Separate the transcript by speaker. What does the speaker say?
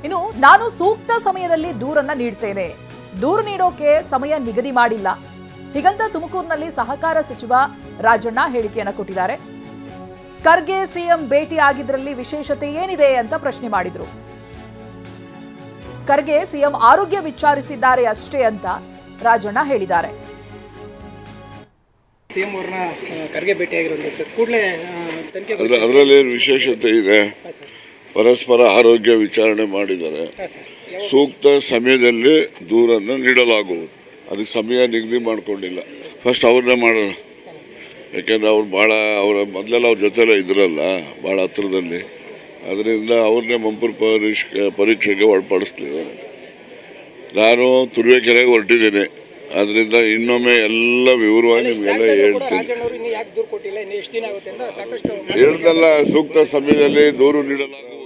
Speaker 1: ಇನ್ನು ನಾನು ಸೂಕ್ತ ಸಮಯದಲ್ಲಿ ದೂರನ್ನ ನೀಡ್ತೇನೆ, ದೂರು ನೀಡೋಕೆ ಸಮಯ ನಿಗದಿ ಮಾಡಿಲ್ಲ ಹೀಗಂತ ತುಮಕೂರಿನಲ್ಲಿ ಸಹಕಾರ ಸಚಿವ ರಾಜಣ್ಣ ಹೇಳಿಕೆಯನ್ನ ಕೊಟ್ಟಿದ್ದಾರೆ. ಖರ್ಗೆ ಸಿಎಂ ಭೇಟಿ ಆಗಿದ್ರಲ್ಲಿ ವಿಶೇಷತೆ ಏನಿದೆ ಅಂತ ಪ್ರಶ್ನೆ ಮಾಡಿದ್ರು. ಖರ್ಗೆ ಸಿಎಂ ಆರೋಗ್ಯ ವಿಚಾರಿಸಿದ್ದಾರೆ ಅಷ್ಟೇ ಅಂತ ರಾಜಣ್ಣ ಹೇಳಿದ್ದಾರೆ.
Speaker 2: ಸಿಎಂ ಅವ್ರನ್ನ ಖರ್ಗೆ ಭೇಟಿಯಾಗಿರೋದು ಸರ್, ಕೂಡಲೇ
Speaker 3: ಅದರಲ್ಲಿ ವಿಶೇಷತೆ ಇದೆ. ಪರಸ್ಪರ ಆರೋಗ್ಯ ವಿಚಾರಣೆ ಮಾಡಿದ್ದಾರೆ. ಸೂಕ್ತ ಸಮಯದಲ್ಲಿ ದೂರನ್ನು ನೀಡಲಾಗುವುದು. ಅದಕ್ಕೆ ಸಮಯ ನಿಗದಿ ಮಾಡ್ಕೊಂಡಿಲ್ಲ. ಫಸ್ಟ್ ಅವ್ರನ್ನೇ ಮಾಡೋಣ, ಯಾಕೆಂದರೆ ಅವ್ರು ಭಾಳ ಮೊದಲೆಲ್ಲ ಅವ್ರ ಜೊತೆಲ್ಲ ಇದ್ರಲ್ಲ ಭಾಳ ಹತ್ರದಲ್ಲಿ. ಅದರಿಂದ ಅವ್ರನ್ನೇ ಮಂಪೂರ್ ಪರೀಕ್ಷೆಗೆ ಒಳಪಡಿಸ್ಲಿ. ನಾನು ತುರುವೇಕೆರೆಗೆ ಹೊರಟಿದ್ದೇನೆ. ಅದರಿಂದ ಇನ್ನೊಮ್ಮೆ ಎಲ್ಲ ವಿವರವಾಗಿ ನಿಮಗೆಲ್ಲ ಹೇಳ್ತೀನಿ. ಹೇಳ್ದಲ್ಲ, ಸೂಕ್ತ ಸಮಯದಲ್ಲಿ ದೂರು ನೀಡಲಾಗುವುದು.